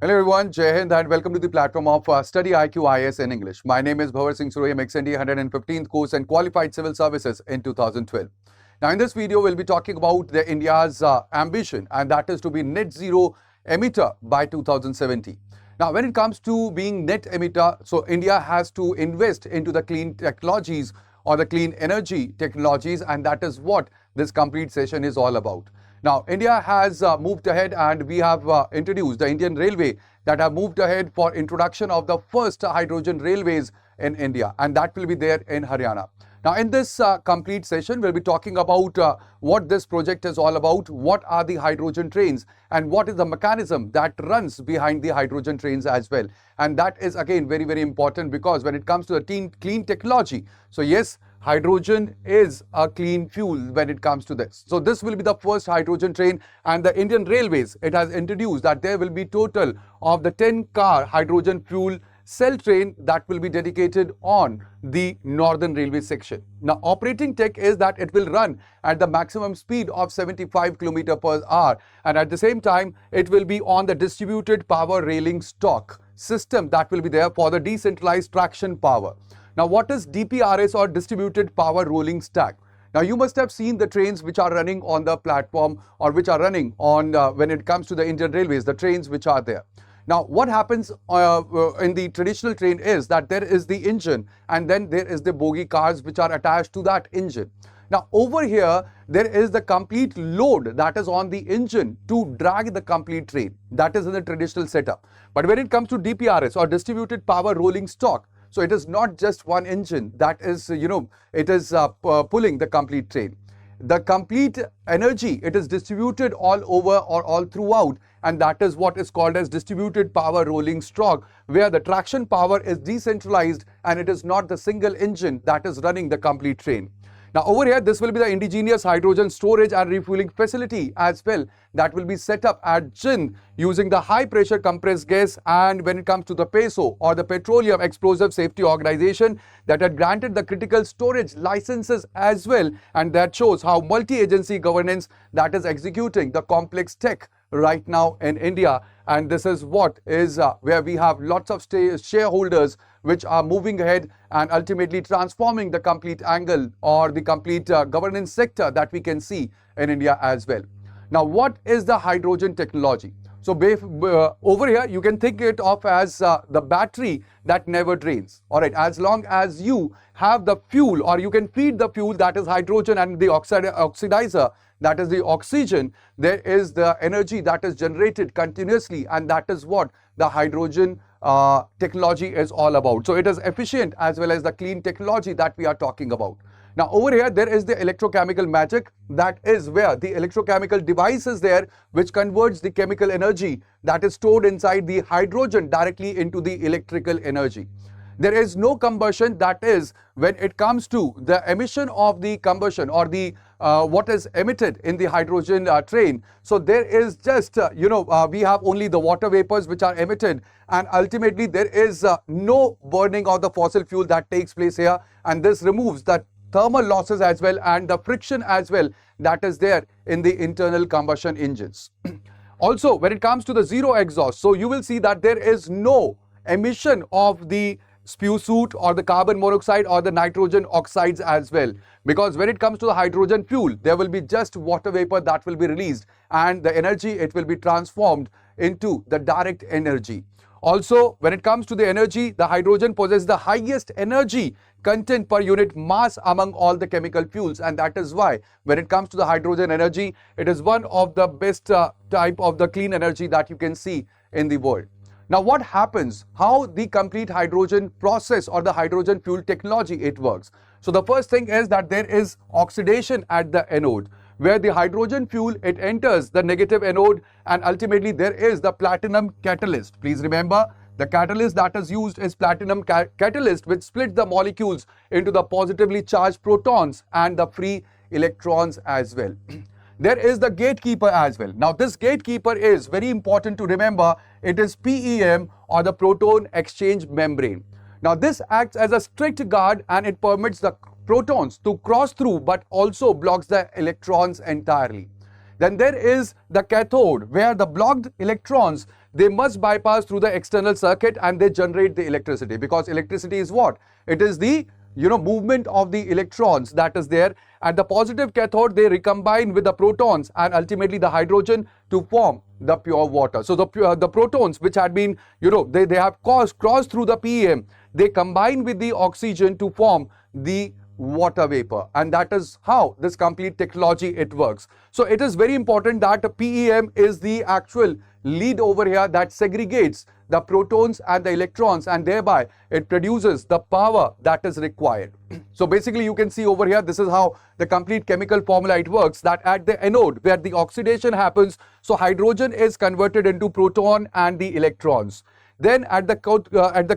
Hello everyone, Jai Hind and welcome to the platform of StudyIQ IAS in English. My name is Bhavar Singh Surya, MXND 115th course and qualified civil services in 2012. Now in this video, we'll be talking about India's ambition, and that is to be net zero emitter by 2070. Now when it comes to being net emitter, so India has to invest into the clean technologies or the clean energy technologies, and that is what this complete session is all about. Now, India has moved ahead, and we have introduced the Indian Railway that have moved ahead for introduction of the first hydrogen railways in India, and that will be there in Haryana. Now, in this complete session, we'll be talking about what this project is all about, what are the hydrogen trains, and what is the mechanism that runs behind the hydrogen trains as well. And that is again very, very important, because when it comes to the clean technology, so yes, hydrogen is a clean fuel when it comes to this. So this will be the first hydrogen train, and the Indian Railways, it has introduced that there will be total of the 10-car hydrogen fuel cell train that will be dedicated on the Northern Railway section. Now, operating tech is that it will run at the maximum speed of 75 km per hour, and at the same time, it will be on the distributed power railing stock system that will be there for the decentralized traction power. Now, what is DPRS, or distributed power rolling stack? Now, you must have seen the trains which are running on the platform, or which are running on when it comes to the Indian Railways, the trains which are there. Now, what happens in the traditional train is that there is the engine, and then there is the bogie cars which are attached to that engine. Now, over here, there is the complete load that is on the engine to drag the complete train. That is in the traditional setup. But when it comes to DPRS, or distributed power rolling stock, so it is not just one engine that is, it is pulling the complete train. The complete energy, it is distributed all over or all throughout, and that is what is called as distributed power rolling stock, where the traction power is decentralized and it is not the single engine that is running the complete train. Now, over here, this will be the indigenous hydrogen storage and refueling facility as well that will be set up at Jin using the high pressure compressed gas. And when it comes to the PESO, or the Petroleum Explosive Safety Organization, that had granted the critical storage licenses as well, and that shows how multi-agency governance that is executing the complex tech right now in India. And this is what is where we have lots of shareholders which are moving ahead and ultimately transforming the complete angle, or the complete governance sector that we can see in India as well. Now, what is the hydrogen technology? So over here, you can think it of as the battery that never drains. All right, as long as you have the fuel, or you can feed the fuel, that is hydrogen, and the oxidizer, that is the oxygen, there is the energy that is generated continuously, and that is what the hydrogen technology is all about. So it is efficient as well as the clean technology that we are talking about. Now, over here, there is the electrochemical magic. That is where the electrochemical device is there, which converts the chemical energy that is stored inside the hydrogen directly into the electrical energy. There is no combustion, that is when it comes to the emission of the combustion, or the what is emitted in the hydrogen train. So there is just, we have only the water vapors which are emitted, and ultimately there is no burning of the fossil fuel that takes place here, and this removes the thermal losses as well, and the friction as well that is there in the internal combustion engines. Also, when it comes to the zero exhaust, so you will see that there is no emission of the spew soot, or the carbon monoxide, or the nitrogen oxides as well, because when it comes to the hydrogen fuel, there will be just water vapor that will be released, and the energy, it will be transformed into the direct energy. Also, when it comes to the energy, the hydrogen possesses the highest energy content per unit mass among all the chemical fuels, and that is why when it comes to the hydrogen energy, it is one of the best type of the clean energy that you can see in the world. Now, what happens, how the complete hydrogen process, or the hydrogen fuel technology, it works. So the first thing is that there is oxidation at the anode, where the hydrogen fuel, it enters the negative anode, and ultimately there is the platinum catalyst. Please remember, the catalyst that is used is platinum catalyst, which splits the molecules into the positively charged protons and the free electrons as well. There is the gatekeeper as well. Now, this gatekeeper is very important to remember. It is PEM, or the proton exchange membrane. Now, this acts as a strict guard, and it permits the protons to cross through, but also blocks the electrons entirely. Then there is the cathode, where the blocked electrons they must bypass through the external circuit and they generate the electricity, because electricity is what? It is the movement of the electrons that is there. At the positive cathode, they recombine with the protons and ultimately the hydrogen to form the pure water. So the protons which had been, they have crossed through the PEM, they combine with the oxygen to form the water vapor, and that is how this complete technology it works. So it is very important that PEM is the actual lead over here that segregates the protons and the electrons, and thereby it produces the power that is required. So basically you can see over here, this is how the complete chemical formula it works, that at the anode where the oxidation happens, so hydrogen is converted into proton and the electrons. Then at the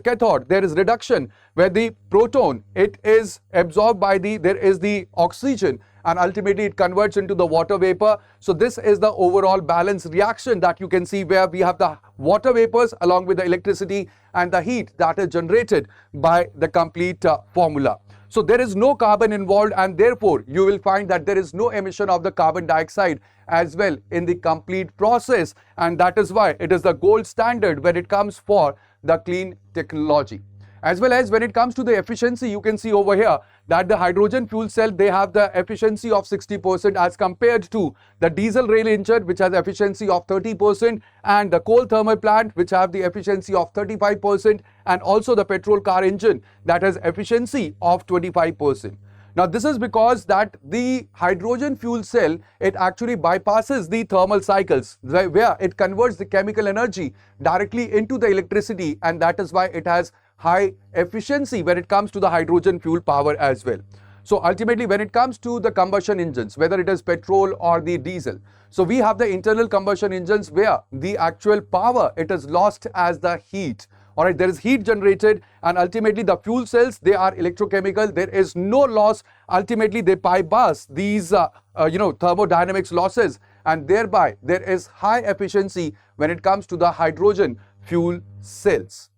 cathode, there is reduction where the proton, it is absorbed by there is the oxygen, and ultimately it converts into the water vapor. So this is the overall balance reaction that you can see, where we have the water vapors along with the electricity and the heat that is generated by the complete formula. So there is no carbon involved, and therefore you will find that there is no emission of the carbon dioxide as well in the complete process, and that is why it is the gold standard when it comes for the clean technology. As well as when it comes to the efficiency, you can see over here that the hydrogen fuel cell, they have the efficiency of 60% as compared to the diesel rail engine which has efficiency of 30%, and the coal thermal plant which have the efficiency of 35%, and also the petrol car engine that has efficiency of 25%. Now this is because that the hydrogen fuel cell, it actually bypasses the thermal cycles where it converts the chemical energy directly into the electricity, and that is why it has high efficiency when it comes to the hydrogen fuel power as well. So ultimately when it comes to the combustion engines, whether it is petrol or the diesel, so we have the internal combustion engines where the actual power, it is lost as the heat. Alright, there is heat generated, and ultimately the fuel cells, they are electrochemical. There is no loss. Ultimately they bypass these thermodynamics losses, and thereby there is high efficiency when it comes to the hydrogen fuel cells.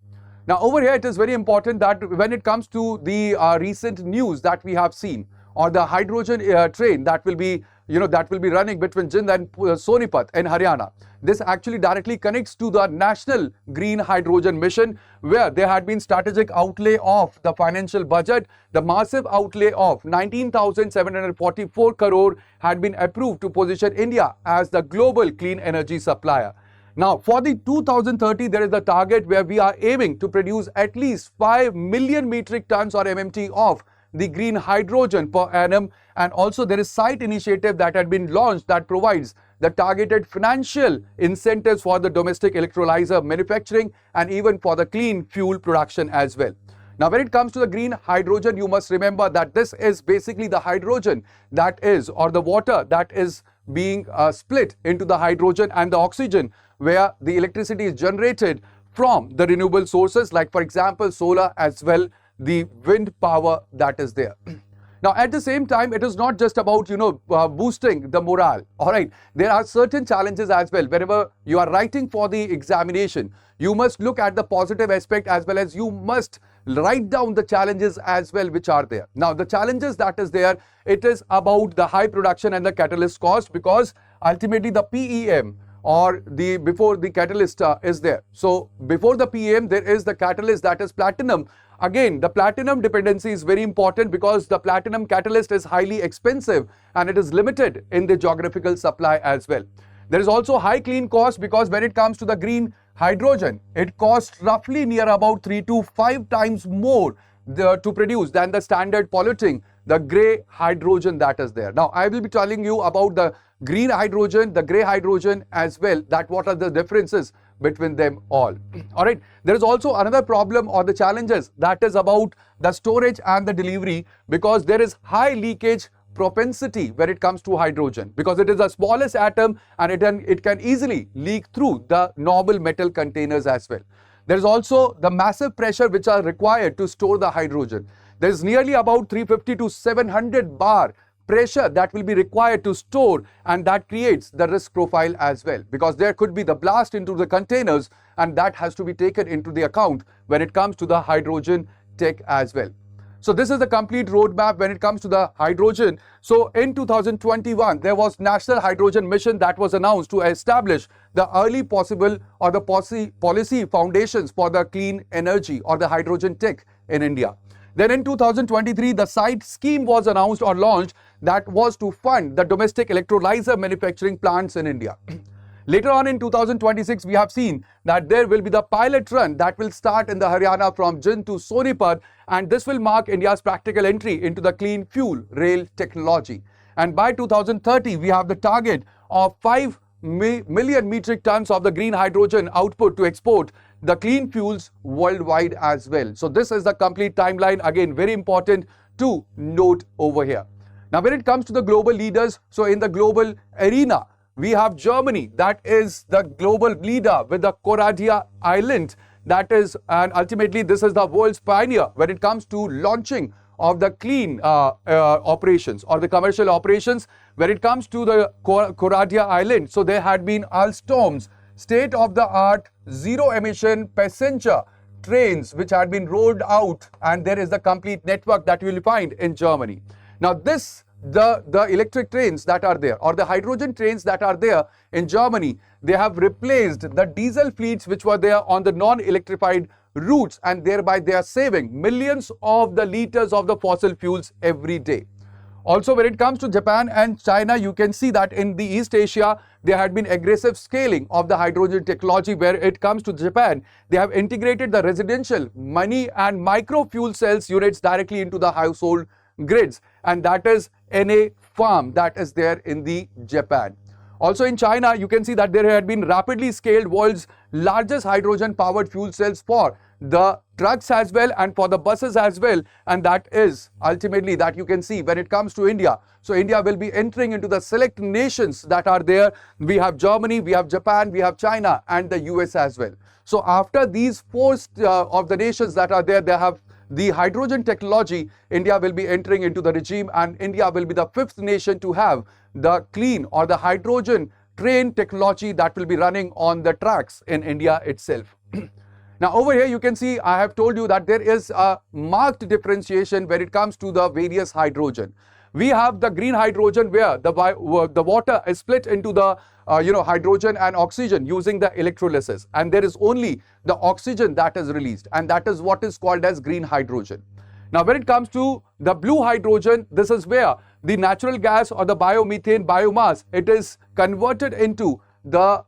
Now over here it is very important that when it comes to the recent news that we have seen, or the hydrogen train that will be running between Jind and Sonipat in Haryana. This actually directly connects to the National Green Hydrogen Mission, where there had been strategic outlay of the financial budget. The massive outlay of 19,744 crore had been approved to position India as the global clean energy supplier. Now, for the 2030, there is the target where we are aiming to produce at least 5 million metric tons or MMT of the green hydrogen per annum, and also there is site initiative that had been launched that provides the targeted financial incentives for the domestic electrolyzer manufacturing and even for the clean fuel production as well. Now when it comes to the green hydrogen, you must remember that this is basically the hydrogen that is, or the water that is being split into the hydrogen and the oxygen, where the electricity is generated from the renewable sources, like for example solar as well the wind power that is there. Now at the same time, it is not just about boosting the morale. All right, there are certain challenges as well. Whenever you are writing for the examination, you must look at the positive aspect as well as you must write down the challenges as well which are there. Now the challenges that is there, it is about the high production and the catalyst cost, because ultimately the PEM or before the catalyst is there. So before the PEM there is the catalyst that is platinum. Again, the platinum dependency is very important because the platinum catalyst is highly expensive and it is limited in the geographical supply as well. There is also high clean cost because when it comes to the green hydrogen, it costs roughly near about 3 to 5 times more to produce than the standard polluting the grey hydrogen that is there. Now, I will be telling you about the green hydrogen, the grey hydrogen as well, that what are the differences between them all. All right. There is also another problem or the challenges that is about the storage and the delivery, because there is high leakage propensity when it comes to hydrogen, because it is the smallest atom and it can easily leak through the normal metal containers as well. There is also the massive pressure which are required to store the hydrogen. There is nearly about 350 to 700 bar pressure that will be required to store, and that creates the risk profile as well, because there could be the blast into the containers, and that has to be taken into the account when it comes to the hydrogen tech as well. So this is the complete roadmap when it comes to the hydrogen. So in 2021, there was National Hydrogen Mission that was announced to establish the early possible or the policy foundations for the clean energy or the hydrogen tech in India. Then in 2023, the SITE scheme was announced or launched that was to fund the domestic electrolyzer manufacturing plants in India. Later on in 2026, we have seen that there will be the pilot run that will start in the Haryana from Jind to Sonipat, and this will mark India's practical entry into the clean fuel rail technology. And by 2030, we have the target of 5 million metric tons of the green hydrogen output to export the clean fuels worldwide as well. So this is the complete timeline. Again, very important to note over here. Now, when it comes to the global leaders, so in the global arena, we have Germany, that is the global leader with the Coradia Island. That is, and ultimately this is the world's pioneer when it comes to launching of the clean operations or the commercial operations. When it comes to the Coradia Island, so there had been Alstom's state-of-the-art zero-emission passenger trains which had been rolled out, and there is the complete network that you will find in Germany. Now this the electric trains that are there or the hydrogen trains that are there in Germany, they have replaced the diesel fleets which were there on the non-electrified routes, and thereby they are saving millions of the liters of the fossil fuels every day. Also, when it comes to Japan and China, you can see that in the East Asia, there had been aggressive scaling of the hydrogen technology. Where it comes to Japan, they have integrated the residential, mini and micro fuel cells units directly into the household grids, and that is NA farm that is there in the Japan. Also in China, you can see that there had been rapidly scaled world's largest hydrogen powered fuel cells for the trucks as well and for the buses as well, and that is ultimately that you can see when it comes to India. So India will be entering into the select nations that are there. We have Germany, we have Japan, we have China and the US as well. So after these four of the nations that are there, they have the hydrogen technology. India will be entering into the regime, and India will be the 5th nation to have the clean or the hydrogen train technology that will be running on the tracks in India itself. Now over here you can see I have told you that there is a marked differentiation when it comes to the various hydrogen. We have the green hydrogen where the water is split into the hydrogen and oxygen using the electrolysis, and there is only the oxygen that is released, and that is what is called as green hydrogen. Now when it comes to the blue hydrogen, this is where the natural gas or the biomethane biomass, it is converted into the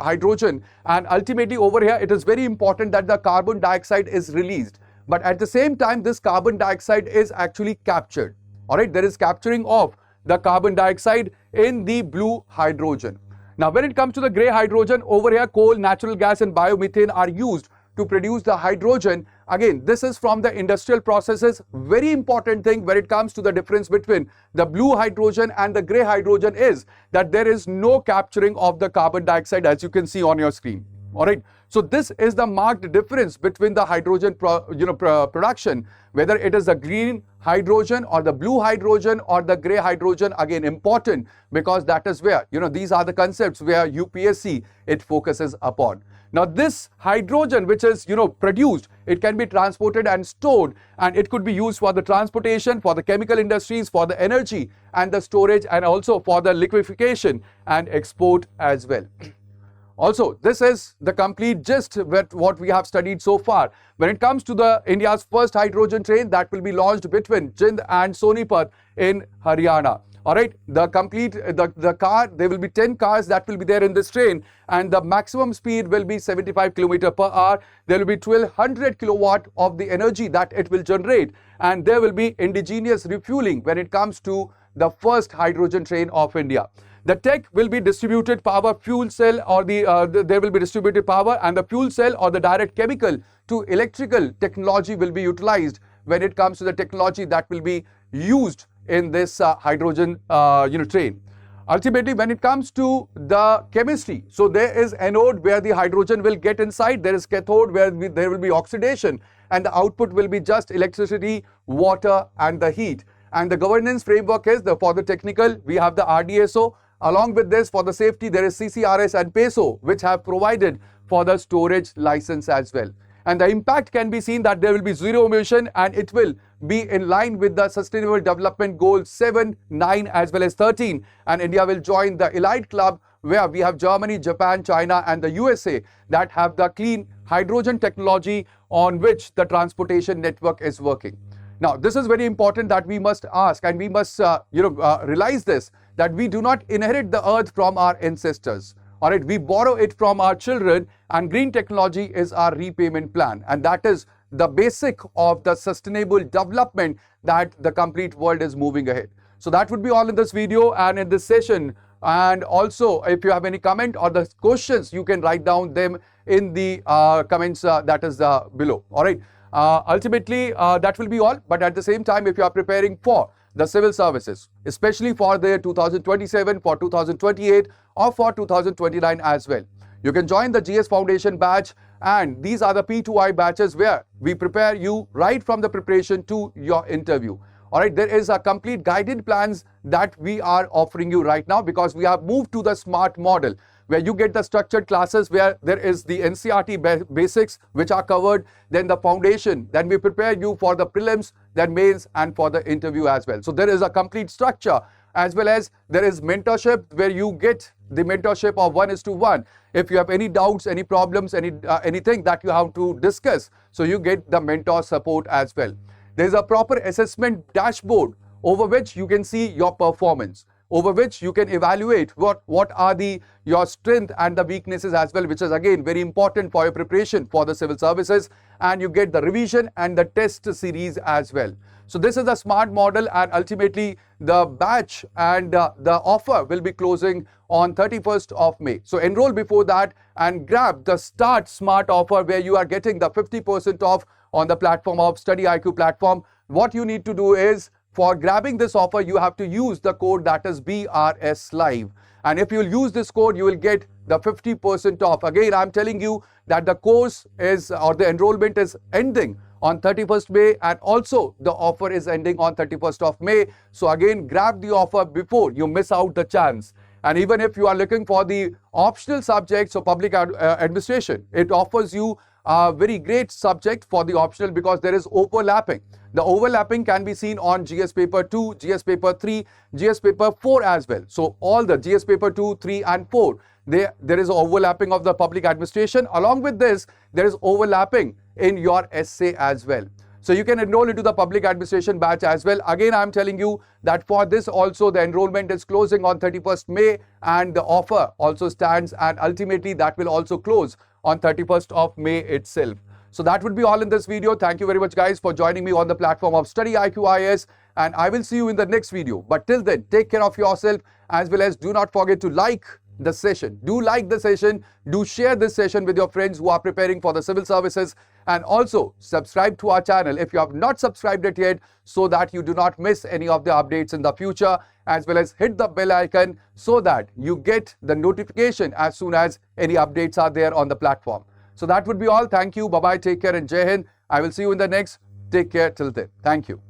hydrogen, and ultimately over here it is very important that the carbon dioxide is released, but at the same time this carbon dioxide is actually captured. All right, there is capturing of the carbon dioxide in the blue hydrogen. Now when it comes to the gray hydrogen, over here coal, natural gas and biomethane are used to produce the hydrogen. Again, this is from the industrial processes. Very important thing when it comes to the difference between the blue hydrogen and the gray hydrogen is that there is no capturing of the carbon dioxide, as you can see on your screen. All right, so this is the marked difference between the hydrogen production, whether it is the green hydrogen or the blue hydrogen or the gray hydrogen. Again, important because that is where these are the concepts where UPSC it focuses upon. Now this hydrogen which is produced, it can be transported and stored, and it could be used for the transportation, for the chemical industries, for the energy and the storage, and also for the liquefaction and export as well. Also, this is the complete gist with what we have studied so far. When it comes to the India's first hydrogen train that will be launched between Jind and Sonipat in Haryana. All right, the car, there will be 10 cars that will be there in this train, and the maximum speed will be 75 km per hour. There will be 1200 kilowatt of the energy that it will generate, and there will be indigenous refueling when it comes to the first hydrogen train of India. The tech will be distributed power fuel cell, or there will be distributed power, and the fuel cell or the direct chemical to electrical technology will be utilized when it comes to the technology that will be used in this hydrogen train. Ultimately, when it comes to the chemistry, so there is anode where the hydrogen will get inside, there is cathode where there will be oxidation, and the output will be just electricity, water and the heat. And the governance framework is for the technical, we have the RDSO. Along with this, for the safety, there is CCRS and PESO, which have provided for the storage license as well. And the impact can be seen that there will be zero emission, and it will be in line with the Sustainable Development Goals 7, 9 as well as 13. And India will join the elite club where we have Germany, Japan, China and the USA that have the clean hydrogen technology on which the transportation network is working. Now, this is very important that we must ask, and we must realize this, that we do not inherit the earth from our ancestors. All right, we borrow it from our children, and green technology is our repayment plan. And that is the basic of the sustainable development that the complete world is moving ahead. So that would be all in this video and in this session. And also, if you have any comment or the questions, you can write down them in the comments that is below. All right. Ultimately, that will be all. But at the same time, if you are preparing for the civil services, especially for the 2027, for 2028 or for 2029 as well, you can join the GS Foundation batch, and these are the P2I batches where we prepare you right from the preparation to your interview. All right, there is a complete guided plans that we are offering you right now, because we have moved to the SMART model, where you get the structured classes where there is the NCERT basics which are covered, then the foundation, then we prepare you for the prelims, then mains and for the interview as well. So there is a complete structure, as well as there is mentorship where you get the mentorship of 1:1. If you have any doubts, any problems, anything that you have to discuss, so you get the mentor support as well. There is a proper assessment dashboard over which you can see your performance, over which you can evaluate what are your strength and the weaknesses as well, which is again very important for your preparation for the civil services. And you get the revision and the test series as well. So this is the SMART model, and ultimately the batch and the offer will be closing on 31st of May. So enroll before that and grab the Start Smart offer, where you are getting the 50% off on the platform of StudyIQ platform. What you need to do is, for grabbing this offer, you have to use the code that is BRS Live. And if you will use this code, you will get the 50% off. Again, I'm telling you that the course is, or the enrollment is ending on 31st May, and also the offer is ending on 31st of May. So again, grab the offer before you miss out the chance. And even if you are looking for the optional subject, so public administration, it offers you a very great subject for the optional, because there is overlapping. The overlapping can be seen on GS paper 2, GS paper 3, GS paper 4 as well. So all the GS paper 2, 3 and 4, there is overlapping of the public administration. Along with this, there is overlapping in your essay as well. So you can enroll into the public administration batch as well. Again, I'm telling you that for this also the enrollment is closing on 31st May, and the offer also stands, and ultimately that will also close on 31st of May itself. So that would be all in this video. Thank you very much guys for joining me on the platform of StudyIQ IAS, and I will see you in the next video. But till then, take care of yourself, as well as do not forget to like the session. Do like the session, do share this session with your friends who are preparing for the civil services, and also subscribe to our channel if you have not subscribed it yet, so that you do not miss any of the updates in the future, as well as hit the bell icon so that you get the notification as soon as any updates are there on the platform. So that would be all. Thank you. Bye-bye. Take care and Jai Hind. I will see you in the next. Take care till then. Thank you.